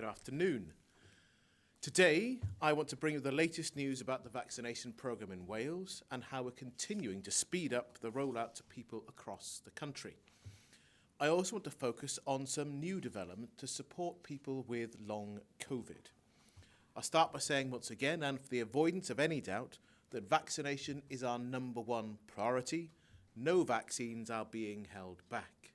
Good afternoon. Today, I want to bring you the latest news about the vaccination programme in Wales and how we're continuing to speed up the rollout to people across the country. I also want to focus on some new development to support people with long COVID. I'll start by saying once again, and for the avoidance of any doubt, that vaccination is our number one priority. No vaccines are being held back.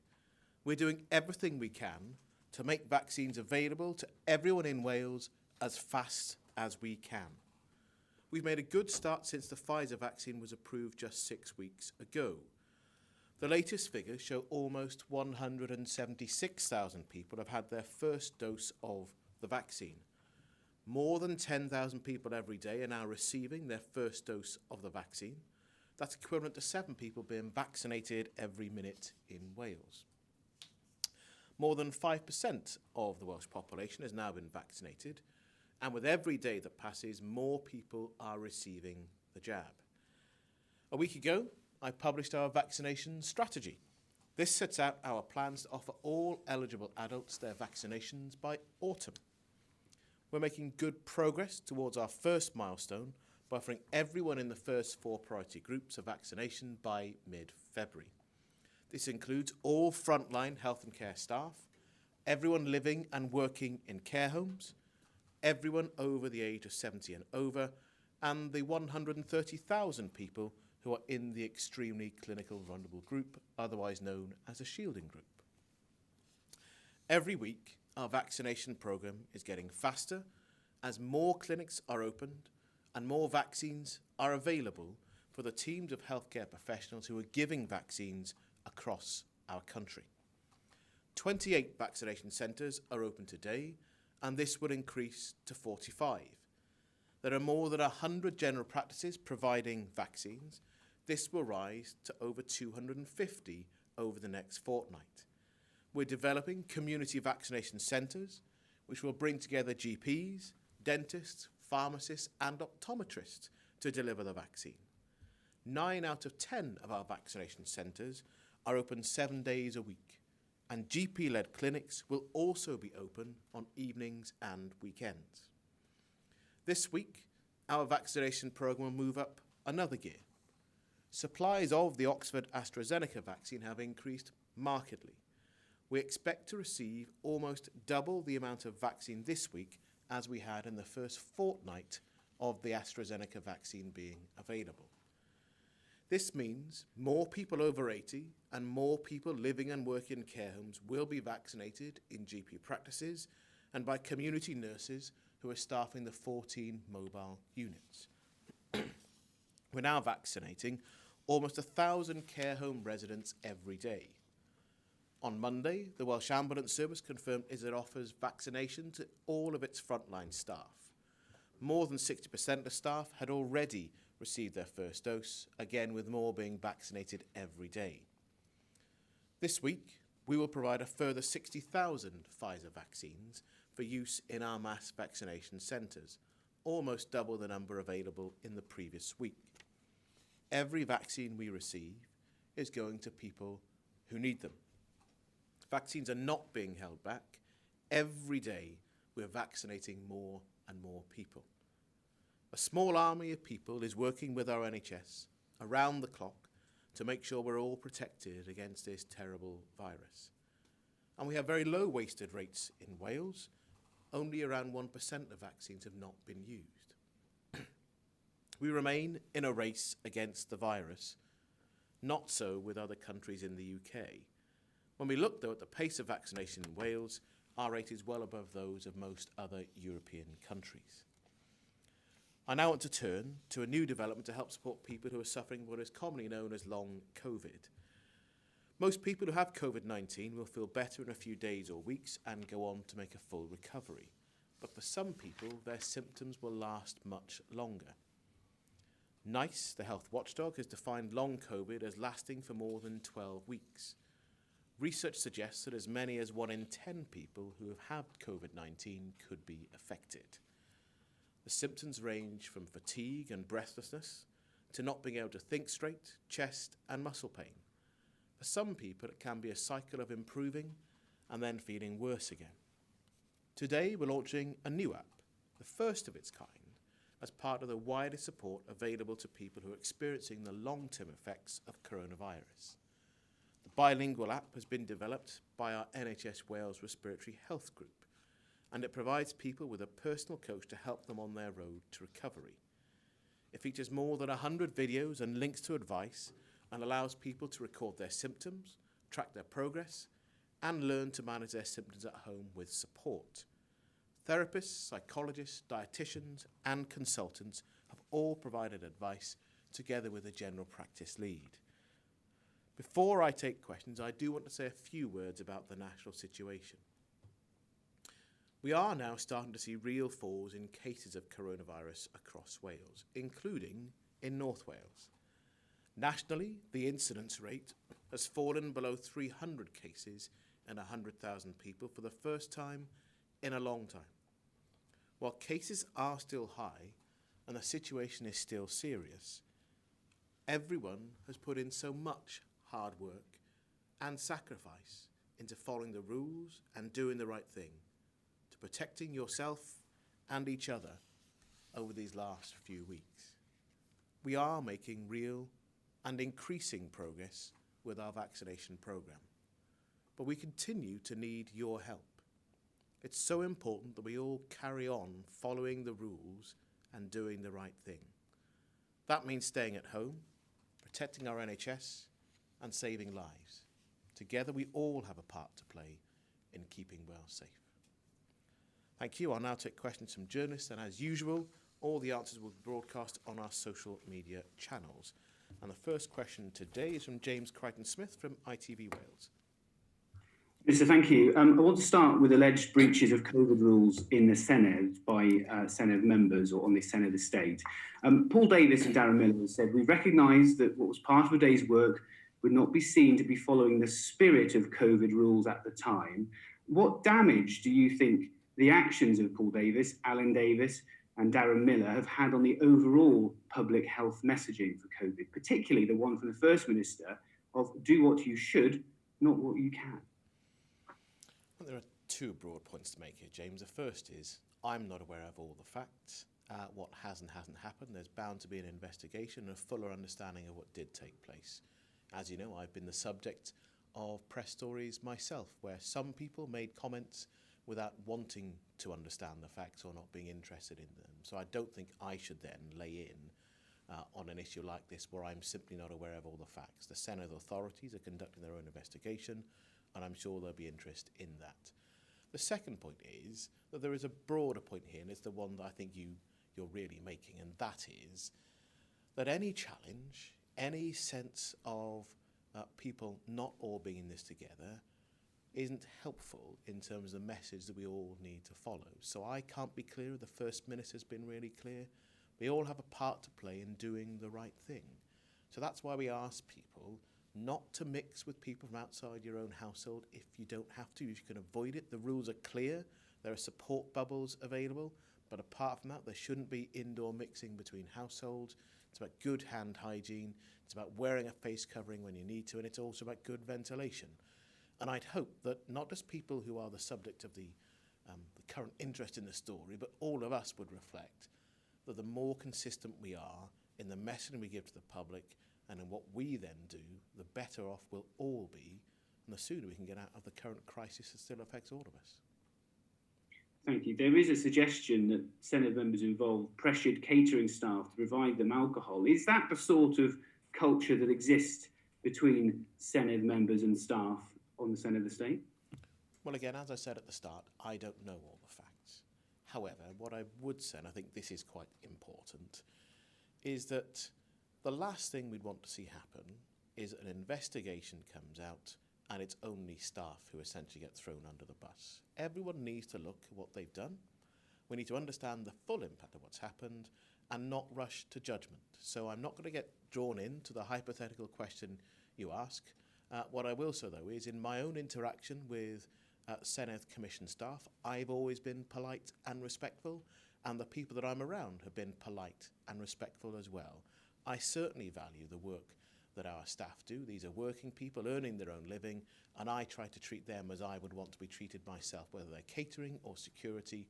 We're doing everything we can to make vaccines available to everyone in Wales as fast as we can. We've made a good start since the Pfizer vaccine was approved just 6 weeks ago. The latest figures show almost 176,000 people have had their first dose of the vaccine. More than 10,000 people every day are now receiving their first dose of the vaccine. That's equivalent to 7 people being vaccinated every minute in Wales. More than 5% of the Welsh population has now been vaccinated, and with every day that passes, more people are receiving the jab. A week ago, I published our vaccination strategy. This sets out our plans to offer all eligible adults their vaccinations by autumn. We're making good progress towards our first milestone by offering everyone in the first 4 priority groups a vaccination by mid-February. This includes all frontline health and care staff, everyone living and working in care homes, everyone over the age of 70 and over, and the 130,000 people who are in the extremely clinical vulnerable group, otherwise known as a shielding group. Every week, our vaccination programme is getting faster as more clinics are opened and more vaccines are available for the teams of healthcare professionals who are giving vaccines across our country. 28 vaccination centres are open today, and this will increase to 45. There are more than 100 general practices providing vaccines. This will rise to over 250 over the next fortnight. We're developing community vaccination centres, which will bring together GPs, dentists, pharmacists and optometrists to deliver the vaccine. 9 out of 10 of our vaccination centres are open 7 days a week, and GP-led clinics will also be open on evenings and weekends. This week, our vaccination programme will move up another gear. Supplies of the Oxford AstraZeneca vaccine have increased markedly. We expect to receive almost double the amount of vaccine this week as we had in the first fortnight of the AstraZeneca vaccine being available. This means more people over 80 and more people living and working in care homes will be vaccinated in GP practices and by community nurses who are staffing the 14 mobile units. We're now vaccinating almost 1,000 care home residents every day. On Monday, the Welsh Ambulance Service confirmed it offers vaccination to all of its frontline staff. More than 60% of staff had already received their first dose, again with more being vaccinated every day. This week, we will provide a further 60,000 Pfizer vaccines for use in our mass vaccination centres, almost double the number available in the previous week. Every vaccine we receive is going to people who need them. Vaccines are not being held back. Every day, we're vaccinating more and more people. A small army of people is working with our NHS around the clock to make sure we're all protected against this terrible virus. And we have very low wasted rates in Wales. Only around 1% of vaccines have not been used. We remain in a race against the virus, not so with other countries in the UK. When we look, though, at the pace of vaccination in Wales, our rate is well above those of most other European countries. I now want to turn to a new development to help support people who are suffering what is commonly known as long COVID. Most people who have COVID-19 will feel better in a few days or weeks and go on to make a full recovery. But for some people, their symptoms will last much longer. NICE, the health watchdog, has defined long COVID as lasting for more than 12 weeks. Research suggests that as many as 1 in 10 people who have had COVID-19 could be affected. The symptoms range from fatigue and breathlessness to not being able to think straight, chest and muscle pain. For some people, it can be a cycle of improving and then feeling worse again. Today we're launching a new app, the first of its kind, as part of the wider support available to people who are experiencing the long-term effects of coronavirus. The bilingual app has been developed by our NHS Wales Respiratory Health Group, and it provides people with a personal coach to help them on their road to recovery. It features more than 100 videos and links to advice and allows people to record their symptoms, track their progress, and learn to manage their symptoms at home with support. Therapists, psychologists, dietitians, and consultants have all provided advice together with a general practice lead. Before I take questions, I do want to say a few words about the national situation. We are now starting to see real falls in cases of coronavirus across Wales, including in North Wales. Nationally, the incidence rate has fallen below 300 cases in 100,000 people for the first time in a long time. While cases are still high and the situation is still serious, everyone has put in so much hard work and sacrifice into following the rules and doing the right thing, to protecting yourself and each other over these last few weeks. We are making real and increasing progress with our vaccination programme, but we continue to need your help. It's so important that we all carry on following the rules and doing the right thing. That means staying at home, protecting our NHS, and saving lives. Together we all have a part to play in keeping Wales safe. Thank you. I'll now take questions from journalists, and as usual, all the answers will be broadcast on our social media channels. And the first question today is from James Crichton-Smith from ITV Wales. Minister, thank you. I want to start with alleged breaches of COVID rules in the Cynhadledd by Cynhadledd members or on the Cynhadledd estate. Paul Davies and Darren Miller have said, "We recognise that what was part of a day's work would not be seen to be following the spirit of COVID rules at the time." What damage do you think the actions of Paul Davies, Alan Davies and Darren Miller have had on the overall public health messaging for COVID, particularly the one from the First Minister of do what you should, not what you can? Well, there are two broad points to make here, James. The first is, I'm not aware of all the facts. What has and hasn't happened. There's bound to be an investigation and a fuller understanding of what did take place. As you know, I've been the subject of press stories myself, where some people made comments without wanting to understand the facts or not being interested in them. So I don't think I should then lay in on an issue like this where I'm simply not aware of all the facts. The Senedd authorities are conducting their own investigation, and I'm sure there'll be interest in that. The second point is that there is a broader point here, and it's the one that I think you're really making, and that is that any challenge, any sense of people not all being in this together isn't helpful in terms of the message that we all need to follow. So I can't be clearer. The First Minister's been really clear. We all have a part to play in doing the right thing. So that's why we ask people not to mix with people from outside your own household if you don't have to. You can avoid it. The rules are clear. There are support bubbles available. But apart from that, there shouldn't be indoor mixing between households. It's about good hand hygiene. It's about wearing a face covering when you need to. And it's also about good ventilation. And I'd hope that not just people who are the subject of the current interest in the story, but all of us would reflect that the more consistent we are in the messaging we give to the public and in what we then do, the better off we'll all be, and the sooner we can get out of the current crisis that still affects all of us. Thank you. There is a suggestion that Senedd members involved pressured catering staff to provide them alcohol. Is that the sort of culture that exists between Senedd members and staff on the Senedd estate? Well, again, as I said at the start, I don't know all the facts. However, what I would say, and I think this is quite important, is that the last thing we'd want to see happen is an investigation comes out and it's only staff who essentially get thrown under the bus. Everyone needs to look at what they've done. We need to understand the full impact of what's happened and not rush to judgment. So I'm not going to get drawn into the hypothetical question you ask. What I will say, though, is in my own interaction with Senedd Commission staff, I've always been polite and respectful, and the people that I'm around have been polite and respectful as well. I certainly value the work that our staff do. These are working people earning their own living, and I try to treat them as I would want to be treated myself, whether they're catering or security,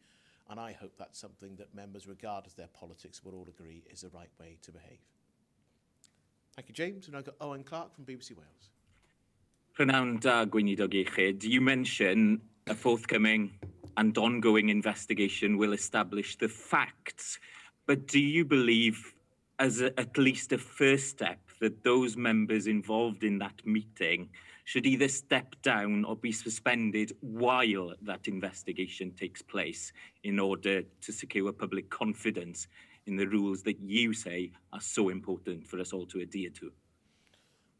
and I hope that's something that members, regardless of their politics, will all agree is the right way to behave. Thank you, James. And I've got Owen Clark from BBC Wales. Prynawn da, Gweinidog Iechyd. You mention a forthcoming and ongoing investigation will establish the facts, but do you believe, as at least a first step, that those members involved in that meeting should either step down or be suspended while that investigation takes place in order to secure public confidence in the rules that you say are so important for us all to adhere to?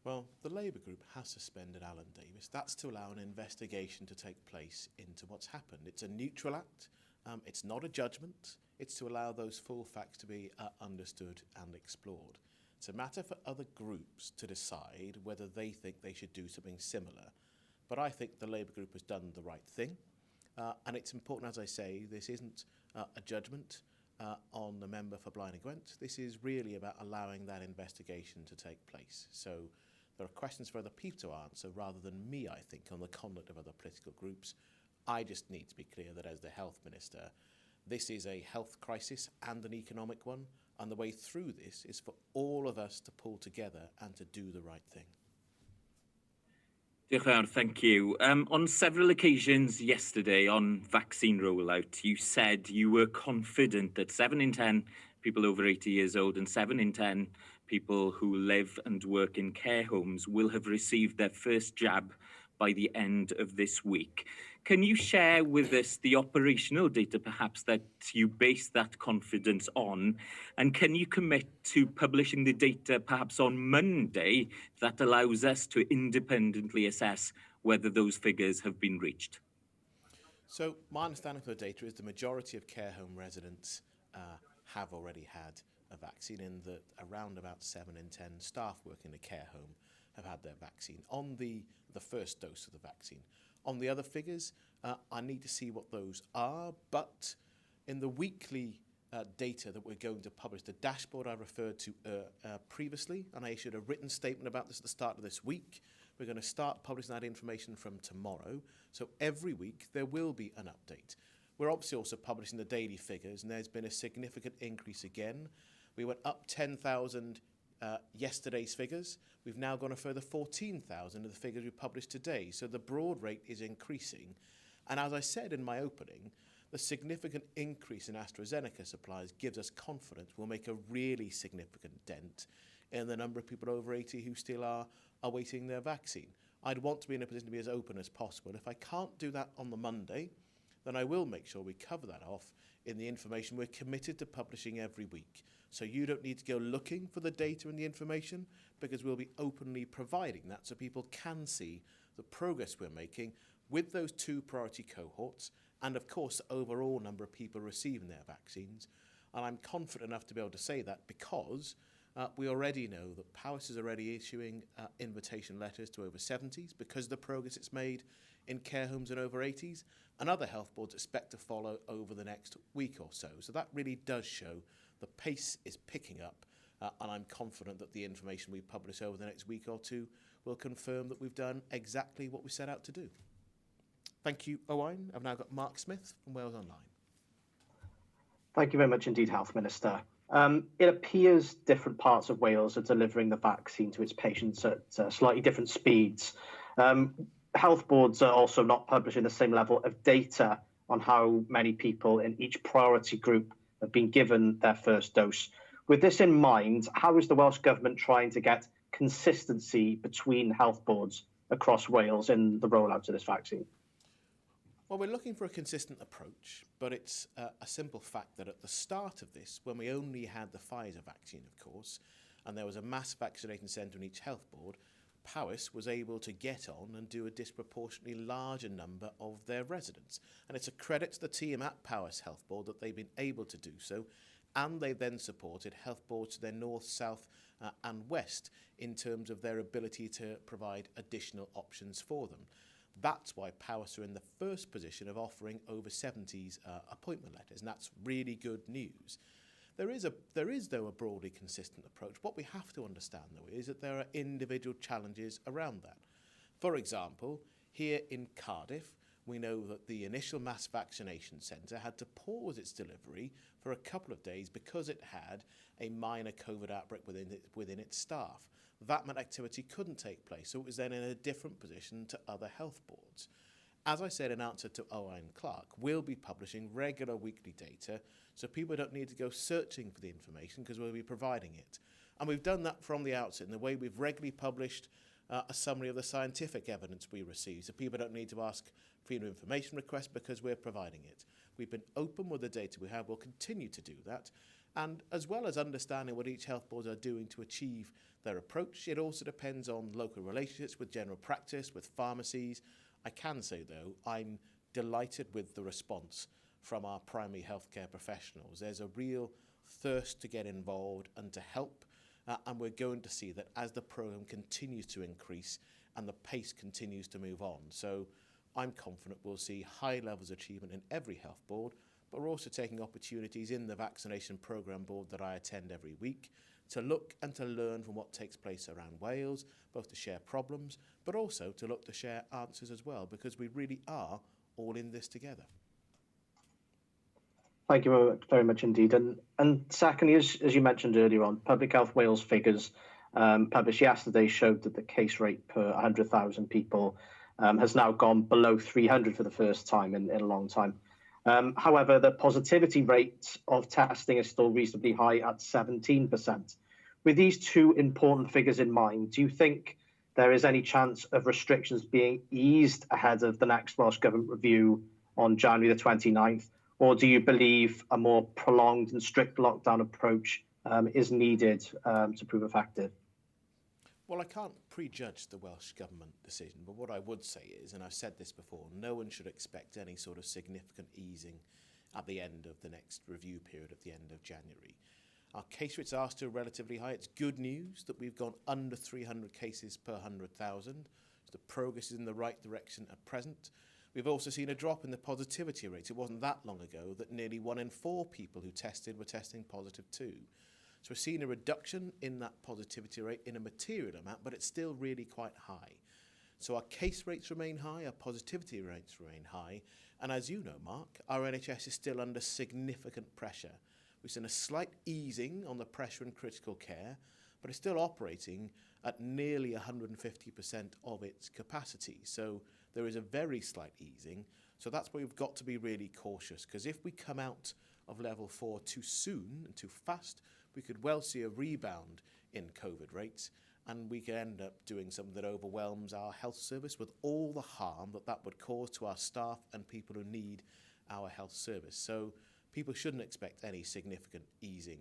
Well, the Labour group has suspended Alan Davis. That's to allow an investigation to take place into what's happened. It's a neutral act. It's not a judgment. It's to allow those full facts to be understood and explored. It's a matter for other groups to decide whether they think they should do something similar. But I think the Labour group has done the right thing. And it's important, as I say, this isn't a judgment on the member for Blaenau Gwent. This is really about allowing that investigation to take place. So there are questions for other people to answer rather than me, I think, on the conduct of other political groups. I just need to be clear that as the Health Minister, this is a health crisis and an economic one, and the way through this is for all of us to pull together and to do the right thing. Gyda'r, thank you. On several occasions yesterday on vaccine rollout, you said you were confident that 7 in 10 people over 80 years old and 7 in 10 people who live and work in care homes will have received their first jab by the end of this week. Can you share with us the operational data perhaps that you base that confidence on? And can you commit to publishing the data perhaps on Monday that allows us to independently assess whether those figures have been reached? So my understanding of the data is the majority of care home residents have already had a vaccine, in that around about 7 in 10 staff working in a care home have had their vaccine on the first dose of the vaccine. On the other figures, I need to see what those are, but in the weekly data that we're going to publish, the dashboard I referred to previously, and I issued a written statement about this at the start of this week. We're going to start publishing that information from tomorrow, so every week there will be an update. We're obviously also publishing the daily figures, and there's been a significant increase again. We went up 10,000 yesterday's figures. We've now gone a further 14,000 of the figures we published today. So the broad rate is increasing. And as I said in my opening, the significant increase in AstraZeneca supplies gives us confidence we'll make a really significant dent in the number of people over 80 who still are awaiting their vaccine. I'd want to be in a position to be as open as possible. If I can't do that on the Monday, then I will make sure we cover that off in the information we're committed to publishing every week. So you don't need to go looking for the data and the information, because we'll be openly providing that so people can see the progress we're making with those 2 priority cohorts and, of course, the overall number of people receiving their vaccines. And I'm confident enough to be able to say that because we already know that Powys is already issuing invitation letters to over 70s because of the progress it's made in care homes and over 80s, and other health boards expect to follow over the next week or so. So that really does show the pace is picking up, and I'm confident that the information we publish over the next week or two will confirm that we've done exactly what we set out to do. Thank you, Owen. I've now got Mark Smith from Wales Online. Thank you very much indeed, Health Minister. It appears different parts of Wales are delivering the vaccine to its patients at slightly different speeds. Health boards are also not publishing the same level of data on how many people in each priority group have been given their first dose. With this in mind, how is the Welsh Government trying to get consistency between health boards across Wales in the rollout of this vaccine? Well, we're looking for a consistent approach, but it's a simple fact that at the start of this, when we only had the Pfizer vaccine, of course, and there was a mass vaccination centre in each health board, Powys was able to get on and do a disproportionately larger number of their residents. And it's a credit to the team at Powys Health Board that they've been able to do so, and they've then supported health boards to their north, south and west in terms of their ability to provide additional options for them. That's why Powys are in the first position of offering over 70s appointment letters, and that's really good news. There is, though, a broadly consistent approach. What we have to understand, though, is that there are individual challenges around that. For example, here in Cardiff, we know that the initial mass vaccination centre had to pause its delivery for a couple of days because it had a minor COVID outbreak within its staff. That meant activity couldn't take place, so it was then in a different position to other health boards. As I said in answer to Owain Clark, we'll be publishing regular weekly data so people don't need to go searching for the information because we'll be providing it. And we've done that from the outset in the way we've regularly published a summary of the scientific evidence we receive, so people don't need to ask freedom of information requests because we're providing it. We've been open with the data we have, we'll continue to do that, and as well as understanding what each health board are doing to achieve their approach, it also depends on local relationships with general practice, with pharmacies. I can say, though, I'm delighted with the response from our primary healthcare professionals. There's a real thirst to get involved and to help, and we're going to see that as the programme continues to increase and the pace continues to move on. So I'm confident we'll see high levels of achievement in every health board, but we're also taking opportunities in the vaccination programme board that I attend every week to look and to learn from what takes place around Wales, both to share problems, but also to look to share answers as well, because we really are all in this together. Thank you very much indeed. And secondly, as you mentioned earlier on, Public Health Wales figures published yesterday showed that the case rate per 100,000 people has now gone below 300 for the first time in a long time. However, the positivity rate of testing is still reasonably high at 17%. With these two important figures in mind, do you think there is any chance of restrictions being eased ahead of the next Welsh Government review on January the 29th? Or do you believe a more prolonged and strict lockdown approach is needed to prove effective? Well, I can't prejudge the Welsh Government decision, but what I would say is, and I've said this before, no one should expect any sort of significant easing at the end of the next review period at the end of January. Our case rates are still relatively high. It's good news that we've gone under 300 cases per 100,000. So the progress is in the right direction at present. We've also seen a drop in the positivity rate. It wasn't that long ago that nearly 1 in 4 people who tested were testing positive too. So we're seeing a reduction in that positivity rate in a material amount, but it's still really quite high. So our case rates remain high, our positivity rates remain high, and as you know, Mark, our NHS is still under significant pressure. We've seen a slight easing on the pressure in critical care, but it's still operating at nearly 150% of its capacity. So there is a very slight easing. So that's where we've got to be really cautious, because if we come out of level 4 too soon and too fast, we could well see a rebound in COVID rates, and we could end up doing something that overwhelms our health service with all the harm that that would cause to our staff and people who need our health service. So people shouldn't expect any significant easing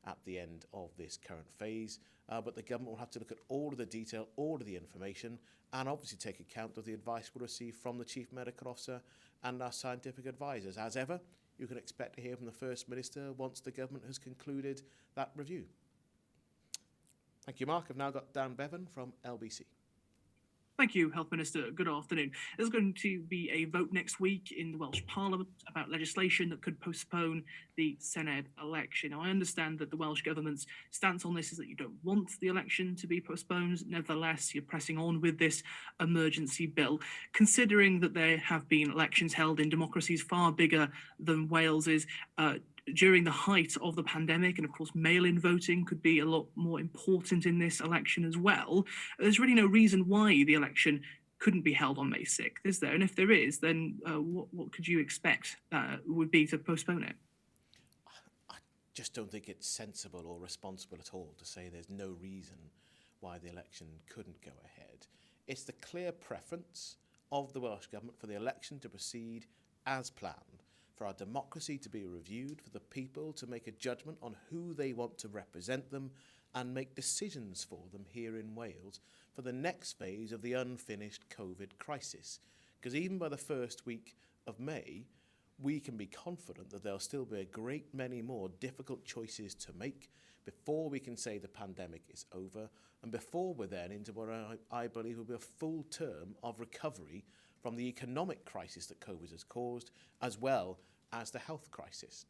at the end of this current phase, but the government will have to look at all of the detail, all of the information, and obviously take account of the advice we'll receive from the Chief Medical Officer and our scientific advisors. As ever, you can expect to hear from the First Minister once the government has concluded that review. Thank you, Mark. I've now got Dan Bevan from LBC. Thank you, Health Minister. Good afternoon. There's going to be a vote next week in the Welsh Parliament about legislation that could postpone the Cynhadledd election. Now, I understand that the Welsh Government's stance on this is that you don't want the election to be postponed. Nevertheless, you're pressing on with this emergency bill. Considering that there have been elections held in democracies far bigger than Wales's, during the height of the pandemic, and of course mail-in voting could be a lot more important in this election as well, there's really no reason why the election couldn't be held on May 6th, is there? And if there is, then what could you expect would be to postpone it? I just don't think it's sensible or responsible at all to say there's no reason why the election couldn't go ahead. It's the clear preference of the Welsh Government for the election to proceed as planned, for our democracy to be reviewed, for the people to make a judgment on who they want to represent them and make decisions for them here in Wales for the next phase of the unfinished COVID crisis. Because even by the first week of May, we can be confident that there'll still be a great many more difficult choices to make before we can say the pandemic is over and before we're then into what I believe will be a full term of recovery from the economic crisis that COVID has caused, as well as the health crisis.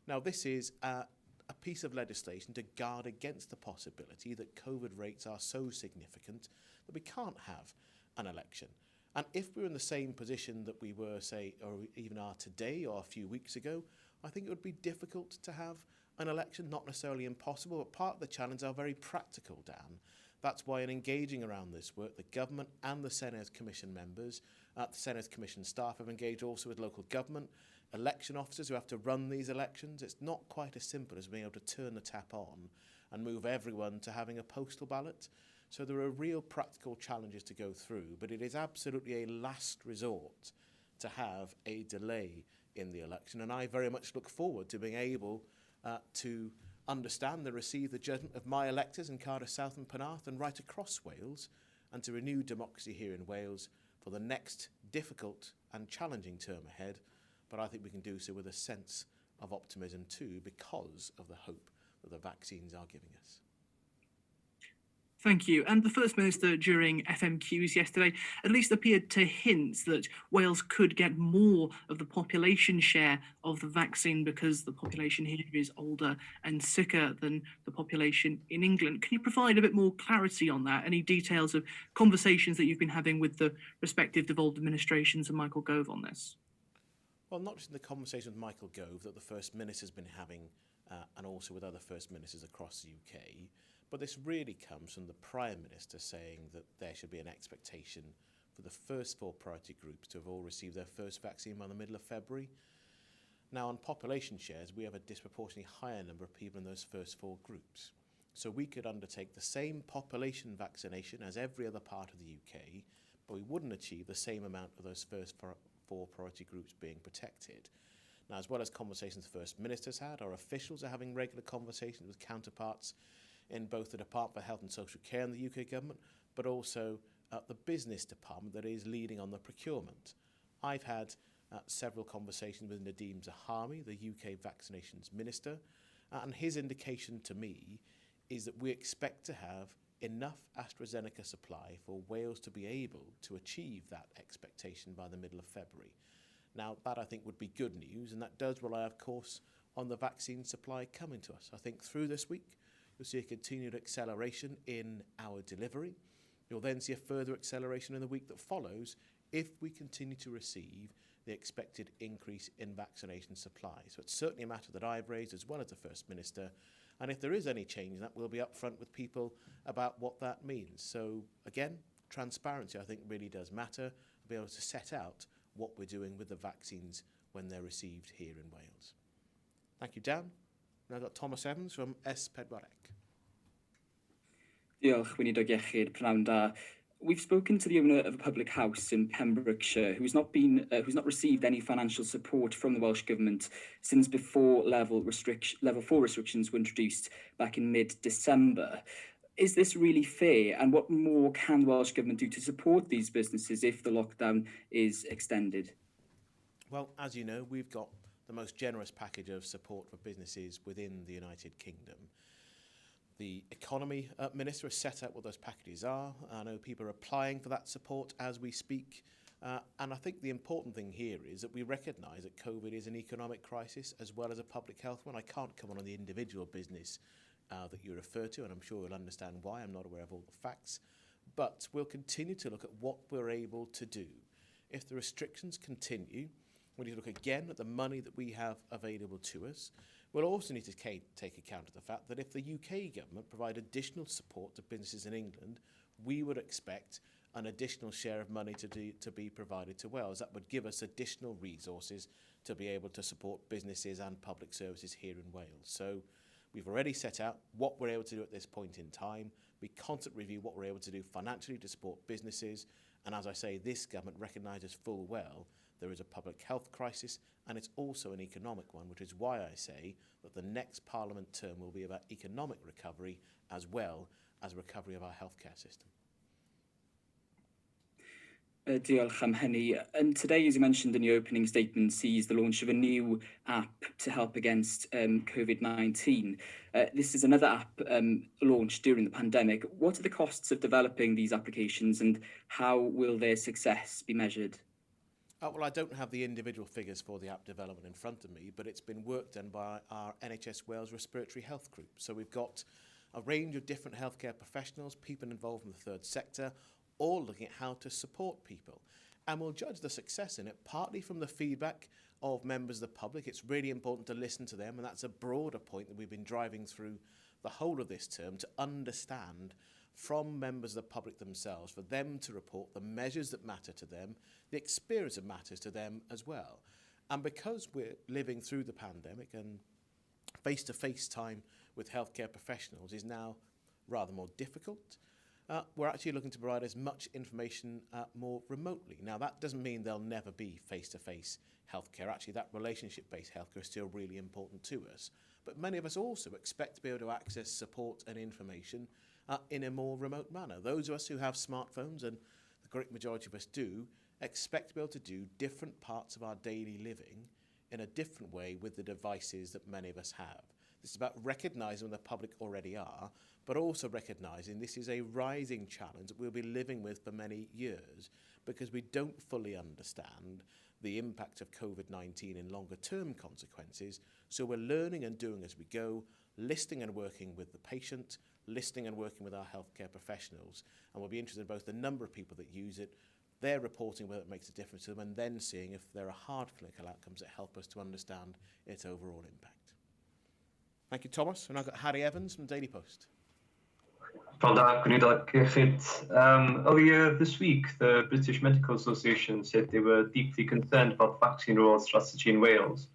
Now, this is a a piece of legislation to guard against the possibility that COVID rates are so significant that we can't have an election. And if we're in the same position that we were, say, or even are today or a few weeks ago, I think it would be difficult to have an election, not necessarily impossible, but part of the challenge are very practical, Dan. That's why in engaging around this work, the government and the Cynhadledd Commission members, the Cynhadledd Commission staff have engaged also with local government, election officers who have to run these elections. It's not quite as simple as being able to turn the tap on and move everyone to having a postal ballot. So there are real practical challenges to go through, but it is absolutely a last resort to have a delay in the election. And I very much look forward to being able to understand and receive the judgment of my electors in Cardiff South and Penarth and right across Wales, and to renew democracy here in Wales for the next difficult and challenging term ahead. But I think we can do so with a sense of optimism too, because of the hope that the vaccines are giving us. Thank you. And the First Minister during FMQs yesterday at least appeared to hint that Wales could get more of the population share of the vaccine because the population here is older and sicker than the population in England. Can you provide a bit more clarity on that? Any details of conversations that you've been having with the respective devolved administrations and Michael Gove on this? Well, not just in the conversation with Michael Gove that the First Minister's been having and also with other First Ministers across the UK, but this really comes from the Prime Minister saying that there should be an expectation for the first 4 priority groups to have all received their first vaccine by the middle of February. Now, on population shares, we have a disproportionately higher number of people in those first 4 groups. So we could undertake the same population vaccination as every other part of the UK, but we wouldn't achieve the same amount of those first 4 priority groups being protected. Now, as well as conversations the First Minister's had, our officials are having regular conversations with counterparts in both the Department for Health and Social Care in the UK government, but also the business department that is leading on the procurement. I've had several conversations with Nadeem Zahami, the UK Vaccinations Minister, and his indication to me is that we expect to have enough AstraZeneca supply for Wales to be able to achieve that expectation by the middle of February. Now, that I think would be good news, and that does rely, of course, on the vaccine supply coming to us. I think through this week, you'll see a continued acceleration in our delivery. You'll then see a further acceleration in the week that follows if we continue to receive the expected increase in vaccination supply. So it's certainly a matter that I've raised as well as the First Minister. And if there is any change in that, we'll be upfront with people about what that means. So again, transparency I think really does matter. We'll be able to set out what we're doing with the vaccines when they're received here in Wales. Thank you, Dan. Now I've got Thomas Evans from S4C. Diolch, Gweinidog Iechyd Vaughan Gething. We've spoken to the owner of a public house in Pembrokeshire who's not received any financial support from the Welsh Government since before level 4 restrictions were introduced back in mid-December. Is this really fair? And what more can the Welsh Government do to support these businesses if the lockdown is extended? Well, as you know, we've got the most generous package of support for businesses within the United Kingdom. The Economy Minister has set out what those packages are. I know people are applying for that support as we speak. And I think the important thing here is that we recognise that COVID is an economic crisis as well as a public health one. I can't come on the individual business that you refer to, and I'm sure you'll understand why. I'm not aware of all the facts. But we'll continue to look at what we're able to do. If the restrictions continue, we need to look again at the money that we have available to us. We'll also need to take account of the fact that if the UK government provide additional support to businesses in England, we would expect an additional share of money to be provided to Wales. That would give us additional resources to be able to support businesses and public services here in Wales. So we've already set out what we're able to do at this point in time. We constantly review what we're able to do financially to support businesses. And as I say, this government recognises full well there is a public health crisis, and it's also an economic one, which is why I say that the next Parliament term will be about economic recovery as well as recovery of our healthcare system. Diolch am hynny. And today, as you mentioned in your opening statement, sees the launch of a new app to help against COVID-19. This is another app launched during the pandemic. What are the costs of developing these applications, and how will their success be measured? Well, I don't have the individual figures for the app development in front of me, but it's been work done by our NHS Wales Respiratory Health Group. So we've got a range of different healthcare professionals, people involved in the third sector, all looking at how to support people. And we'll judge the success in it partly from the feedback of members of the public. It's really important to listen to them, and that's a broader point that we've been driving through the whole of this term, to understand from members of the public themselves, for them to report the measures that matter to them, the experience that matters to them as well. And because we're living through the pandemic and face-to-face time with healthcare professionals is now rather more difficult, we're actually looking to provide as much information more remotely. Now, that doesn't mean there'll never be face-to-face healthcare. Actually, that relationship-based healthcare is still really important to us. But many of us also expect to be able to access support and information in a more remote manner. Those of us who have smartphones, and the great majority of us do, expect to be able to do different parts of our daily living in a different way with the devices that many of us have. This is about recognising where the public already are, but also recognising this is a rising challenge that we'll be living with for many years, because we don't fully understand the impact of COVID-19 in longer term consequences. So we're learning and doing as we go, listening and working with the patient, listening and working with our healthcare professionals. And we'll be interested in both the number of people that use it, their reporting whether it makes a difference to them, and then seeing if there are hard clinical outcomes that help us to understand its overall impact. Thank you, Thomas. And I've got Harry Evans from Daily Post. Gweinidog Iechyd. Earlier this week, the British Medical Association said they were deeply concerned about the vaccine rollout strategy in Wales.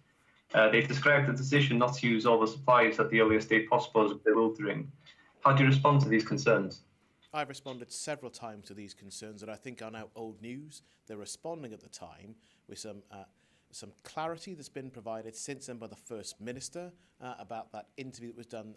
They've described the decision not to use all the supplies at the earliest date possible as bewildering. How do you respond to these concerns? I've responded several times to these concerns that I think are now old news. They're responding at the time with some clarity that's been provided since then by the First Minister about that interview that was done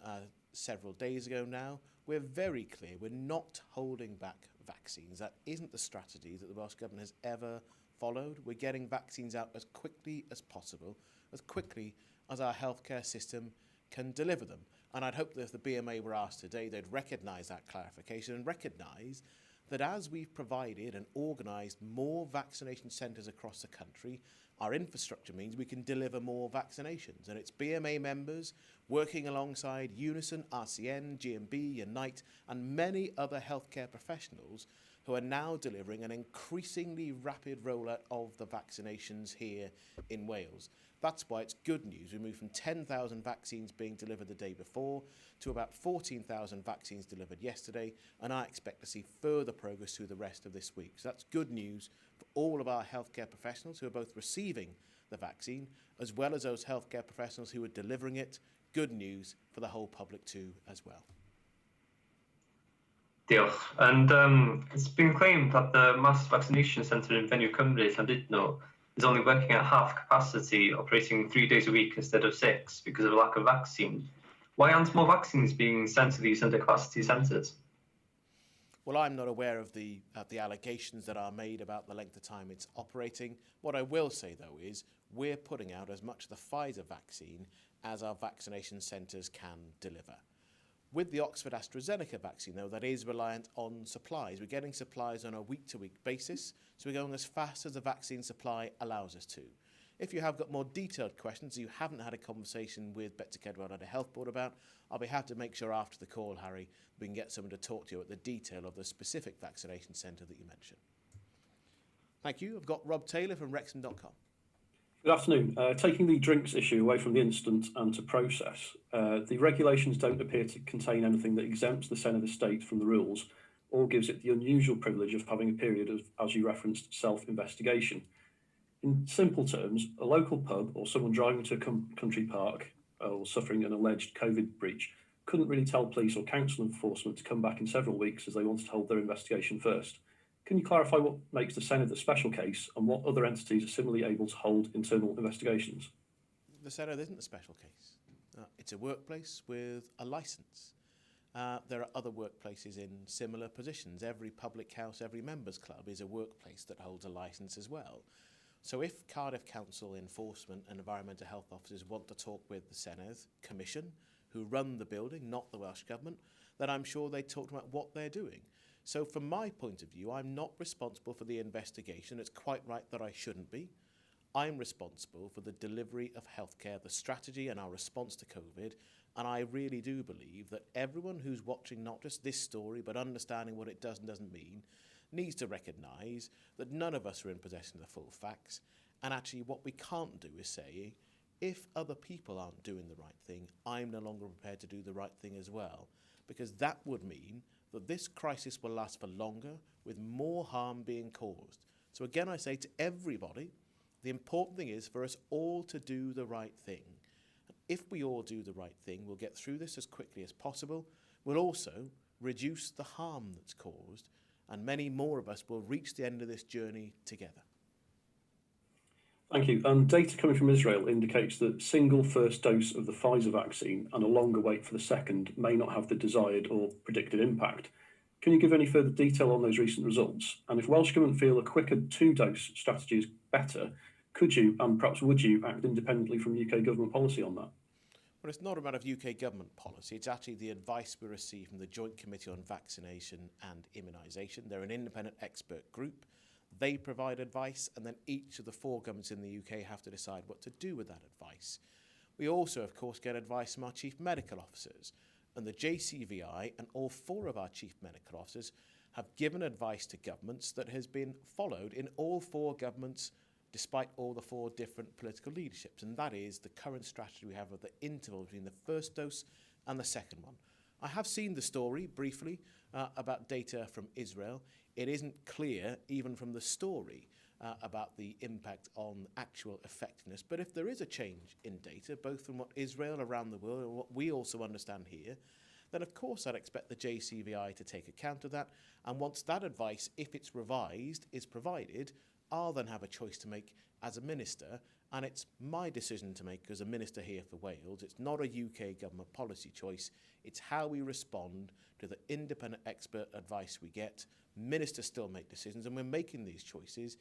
several days ago now. We're very clear we're not holding back vaccines. That isn't the strategy that the Welsh Government has ever followed. We're getting vaccines out as quickly as possible, as quickly as our healthcare system can deliver them. And I'd hope that if the BMA were asked today, they'd recognise that clarification and recognise that as we've provided and organised more vaccination centres across the country, our infrastructure means we can deliver more vaccinations. And it's BMA members working alongside Unison, RCN, GMB, Unite, and many other healthcare professionals who are now delivering an increasingly rapid rollout of the vaccinations here in Wales. That's why it's good news. We moved from 10,000 vaccines being delivered the day before to about 14,000 vaccines delivered yesterday, and I expect to see further progress through the rest of this week. So that's good news for all of our healthcare professionals who are both receiving the vaccine, as well as those healthcare professionals who are delivering it. Good news for the whole public too, as well. Diolch. And it's been claimed that the mass vaccination centre in Fenyw Cymru, Llandudno, is only working at half capacity, operating 3 days a week instead of 6 because of a lack of vaccine. Why aren't more vaccines being sent to these under-capacity centres? Well, I'm not aware of the allegations that are made about the length of time it's operating. What I will say, though, is we're putting out as much of the Pfizer vaccine as our vaccination centres can deliver. With the Oxford AstraZeneca vaccine, though, that is reliant on supplies. We're getting supplies on a week-to-week basis, so we're going as fast as the vaccine supply allows us to. If you have got more detailed questions you haven't had a conversation with Betsy Cynhadledd at a health board about, I'll be happy to make sure after the call, Harry, we can get someone to talk to you at the detail of the specific vaccination centre that you mentioned. Thank you. I've got Rob Taylor from Wrexham.com. Good afternoon. Taking the drinks issue away from the incident and to process, the regulations don't appear to contain anything that exempts the Sen of the State from the rules or gives it the unusual privilege of having a period of, as you referenced, self-investigation. In simple terms, a local pub or someone driving to a country park or suffering an alleged COVID breach couldn't really tell police or council enforcement to come back in several weeks as they wanted to hold their investigation first. Can you clarify what makes the Senedd a special case and what other entities are similarly able to hold internal investigations? The Senedd isn't a special case. It's a workplace with a licence. There are other workplaces in similar positions. Every public house, every members club is a workplace that holds a licence as well. So if Cardiff Council enforcement and environmental health officers want to talk with the Senedd Commission, who run the building, not the Welsh Government, then I'm sure they talk about what they're doing. So from my point of view, I'm not responsible for the investigation. It's quite right that I shouldn't be. I'm responsible for the delivery of healthcare, the strategy and our response to COVID. And I really do believe that everyone who's watching not just this story, but understanding what it does and doesn't mean, needs to recognise that none of us are in possession of the full facts. And actually what we can't do is say, if other people aren't doing the right thing, I'm no longer prepared to do the right thing as well. Because that would mean that this crisis will last for longer, with more harm being caused. So again, I say to everybody, the important thing is for us all to do the right thing. And if we all do the right thing, we'll get through this as quickly as possible. We'll also reduce the harm that's caused, and many more of us will reach the end of this journey together. Thank you. Data coming from Israel indicates that single first dose of the Pfizer vaccine and a longer wait for the second may not have the desired or predicted impact. Can you give any further detail on those recent results? And if Welsh Government feel a quicker two-dose strategy is better, could you, and perhaps would you, act independently from UK government policy on that? Well, it's not a matter of UK government policy. It's actually the advice we receive from the Joint Committee on Vaccination and Immunisation. They're an independent expert group. They provide advice, and then each of the 4 governments in the UK have to decide what to do with that advice. We also, of course, get advice from our chief medical officers, and the JCVI and all 4 of our chief medical officers have given advice to governments that has been followed in all 4 governments, despite all the 4 different political leaderships, and that is the current strategy we have of the interval between the first dose and the second one. I have seen the story briefly about data from Israel. It isn't clear, even from the story, about the impact on actual effectiveness. But if there is a change in data, both from what Israel around the world and what we also understand here, then of course I'd expect the JCVI to take account of that. And once that advice, if it's revised, is provided, I'll then have a choice to make as a minister, and it's my decision to make as a minister here for Wales. It's not a UK government policy choice. It's how we respond to the independent expert advice we get. Ministers still make decisions, and we're making these choices.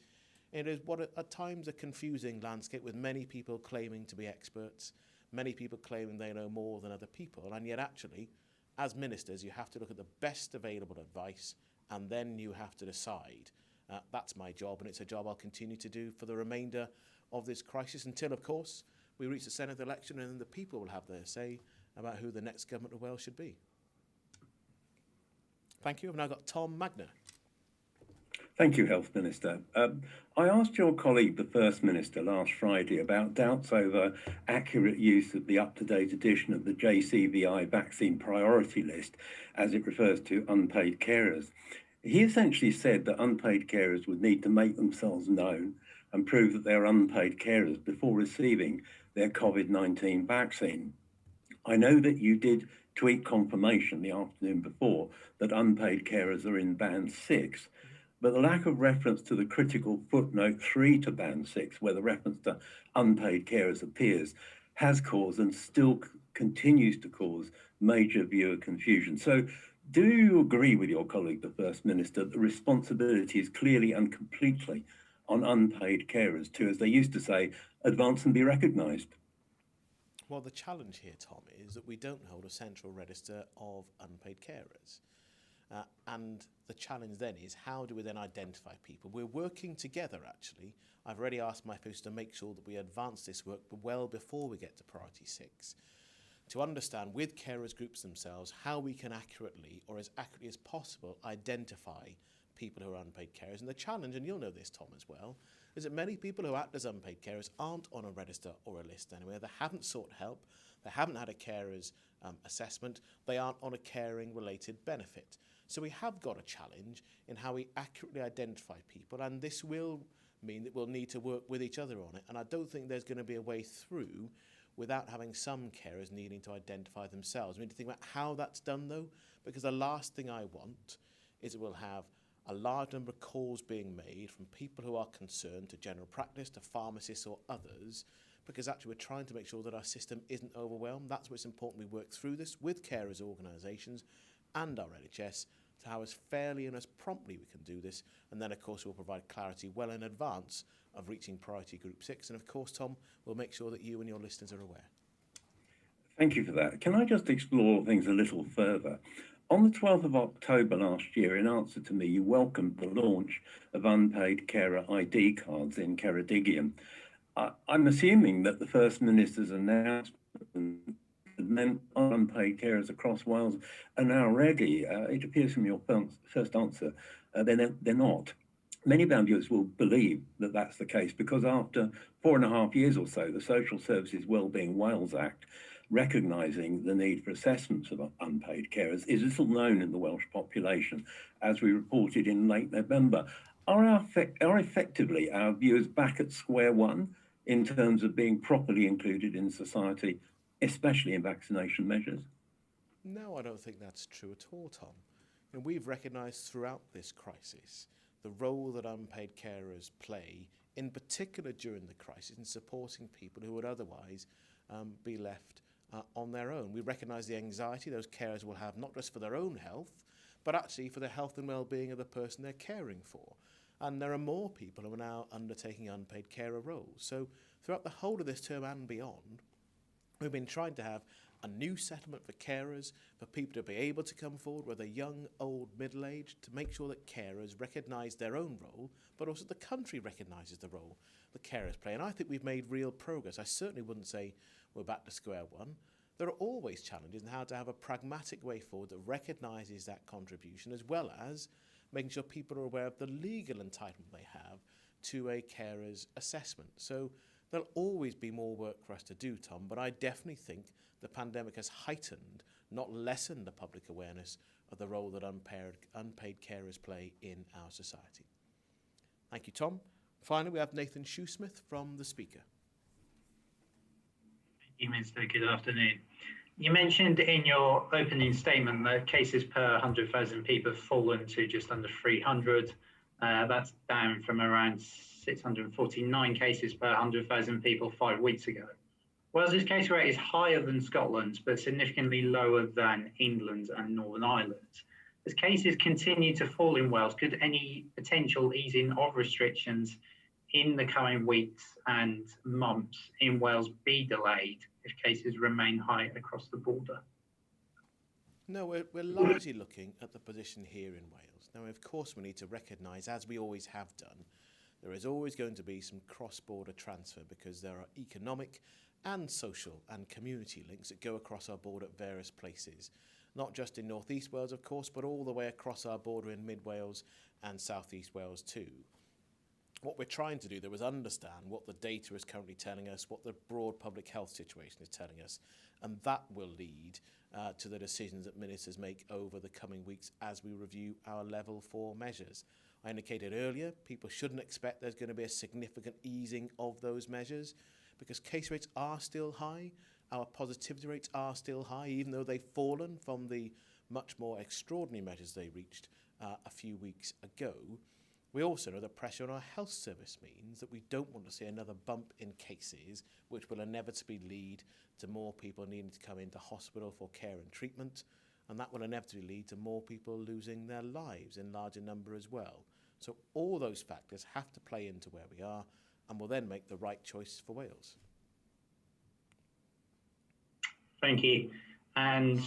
It is what at times a confusing landscape, with many people claiming to be experts, many people claiming they know more than other people, and yet actually, as ministers, you have to look at the best available advice, and then you have to decide. That's my job, and it's a job I'll continue to do for the remainder of this crisis until, of course, we reach the Senedd election and the people will have their say about who the next government of Wales should be. Thank you. I've now got Tom Magner. Thank you, Health Minister. I asked your colleague, the First Minister, last Friday about doubts over accurate use of the up-to-date edition of the JCVI vaccine priority list as it refers to unpaid carers. He essentially said that unpaid carers would need to make themselves known and prove that they're unpaid carers before receiving their COVID-19 vaccine. I know that you did tweet confirmation the afternoon before that unpaid carers are in band 6, but the lack of reference to the critical footnote 3 to band 6, where the reference to unpaid carers appears, has caused and still continues to cause major viewer confusion. So do you agree with your colleague, the First Minister, that the responsibility is clearly and completely on unpaid carers to, as they used to say, advance and be recognised? Well, the challenge here, Tom, is that we don't hold a central register of unpaid carers. And the challenge then is, how do we then identify people? We're working together, actually. I've already asked my folks to make sure that we advance this work well before we get to Priority 6, to understand with carers groups themselves how we can accurately, or as accurately as possible, identify people who are unpaid carers. And the challenge, and you'll know this, Tom, as well, is that many people who act as unpaid carers aren't on a register or a list anywhere. They haven't sought help. They haven't had a carer's assessment. They aren't on a caring-related benefit. So we have got a challenge in how we accurately identify people, and this will mean that we'll need to work with each other on it. And I don't think there's going to be a way through without having some carers needing to identify themselves. We need to think about how that's done, though, because the last thing I want is that we'll have a large number of calls being made from people who are concerned to general practice, to pharmacists or others, because actually we're trying to make sure that our system isn't overwhelmed. That's why it's important we work through this with carers organisations and our NHS to how as fairly and as promptly we can do this. And then, of course, we'll provide clarity well in advance of reaching Priority Group 6. And, of course, Tom, we'll make sure that you and your listeners are aware. Thank you for that. Can I just explore things a little further? On the 12th of October last year, in answer to me, you welcomed the launch of unpaid carer ID cards in Ceredigion. I'm assuming that the First Minister's announcement meant unpaid carers across Wales are now ready. It appears from your first answer, they're not. Many of our viewers will believe that that's the case because after 4.5 years or so, the Social Services Wellbeing Wales Act, recognising the need for assessments of unpaid carers, is little known in the Welsh population, as we reported in late November. Are effectively our viewers back at square one in terms of being properly included in society, especially in vaccination measures? No, I don't think that's true at all, Tom. And we've recognised throughout this crisis the role that unpaid carers play, in particular during the crisis, in supporting people who would otherwise be left on their own. We recognise the anxiety those carers will have, not just for their own health, but actually for the health and well-being of the person they're caring for. And there are more people who are now undertaking unpaid carer roles. So throughout the whole of this term and beyond, we've been trying to have a new settlement for carers, for people to be able to come forward, whether young, old, middle-aged, to make sure that carers recognise their own role, but also the country recognises the role that carers play. And I think we've made real progress. I certainly wouldn't say we're back to square one. There are always challenges in how to have a pragmatic way forward that recognises that contribution, as well as making sure people are aware of the legal entitlement they have to a carer's assessment. So there'll always be more work for us to do, Tom, but I definitely think the pandemic has heightened, not lessened, the public awareness of the role that unpaid carers play in our society. Thank you, Tom. Finally, we have Nathan Shoesmith from The Speaker. Thank you, Minister. Good afternoon. You mentioned in your opening statement that cases per 100,000 people have fallen to just under 300. That's down from around 649 cases per 100,000 people 5 weeks ago. Wales's case rate is higher than Scotland's, but significantly lower than England's and Northern Ireland's. As cases continue to fall in Wales, could any potential easing of restrictions in the coming weeks and months in Wales be delayed if cases remain high across the border? No, we're largely looking at the position here in Wales. Now, of course, we need to recognise, as we always have done, there is always going to be some cross-border transfer because there are economic and social and community links that go across our border at various places, not just in North East Wales, of course, but all the way across our border in Mid Wales and South East Wales too. What we're trying to do, though, is understand what the data is currently telling us, what the broad public health situation is telling us, and that will lead to the decisions that ministers make over the coming weeks as we review our level 4 measures. I indicated earlier, people shouldn't expect there's going to be a significant easing of those measures because case rates are still high, our positivity rates are still high, even though they've fallen from the much more extraordinary measures they reached a few weeks ago. We also know that pressure on our health service means that we don't want to see another bump in cases, which will inevitably lead to more people needing to come into hospital for care and treatment, and that will inevitably lead to more people losing their lives in larger number as well. So all those factors have to play into where we are, and will then make the right choice for Wales. Thank you. And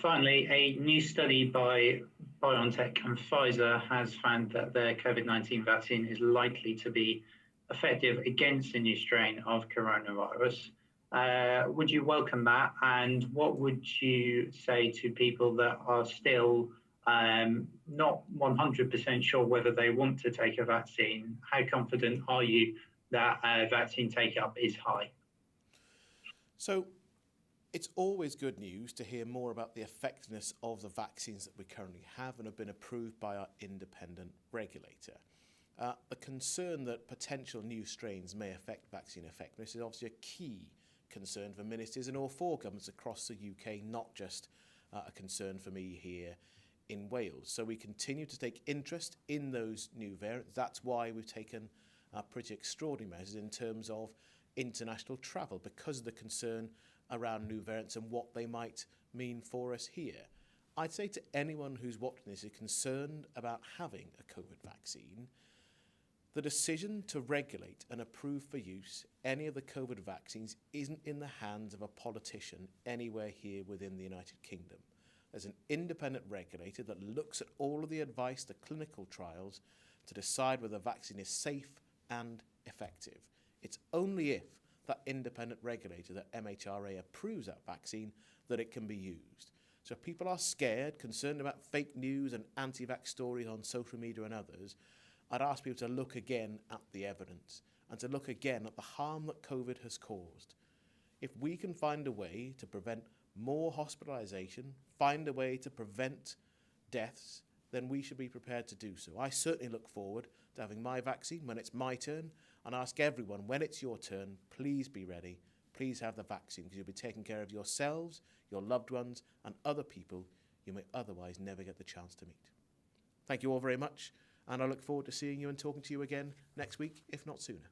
finally, a new study by BioNTech and Pfizer has found that their COVID-19 vaccine is likely to be effective against the new strain of coronavirus. Would you welcome that? And what would you say to people that are still not 100% sure whether they want to take a vaccine? How confident are you that vaccine take-up is high? So it's always good news to hear more about the effectiveness of the vaccines that we currently have and have been approved by our independent regulator. The concern that potential new strains may affect vaccine effectiveness is obviously a key concern for ministers in all 4 governments across the UK, not just a concern for me here in Wales. So we continue to take interest in those new variants. That's why we've taken pretty extraordinary measures in terms of international travel because of the concern around new variants and what they might mean for us here. I'd say to anyone who's watching this is concerned about having a COVID vaccine, the decision to regulate and approve for use any of the COVID vaccines isn't in the hands of a politician anywhere here within the United Kingdom. as an independent regulator that looks at all of the advice to clinical trials to decide whether the vaccine is safe and effective. It's only if that independent regulator, that MHRA, approves that vaccine that it can be used. So if people are scared, concerned about fake news and anti-vax stories on social media and others, I'd ask people to look again at the evidence and to look again at the harm that COVID has caused. If we can find a way to prevent more hospitalisation, find a way to prevent deaths, then we should be prepared to do so. I certainly look forward to having my vaccine when it's my turn, and ask everyone, when it's your turn, please be ready. Please have the vaccine, because you'll be taking care of yourselves, your loved ones, and other people you may otherwise never get the chance to meet. Thank you all very much, and I look forward to seeing you and talking to you again next week, if not sooner.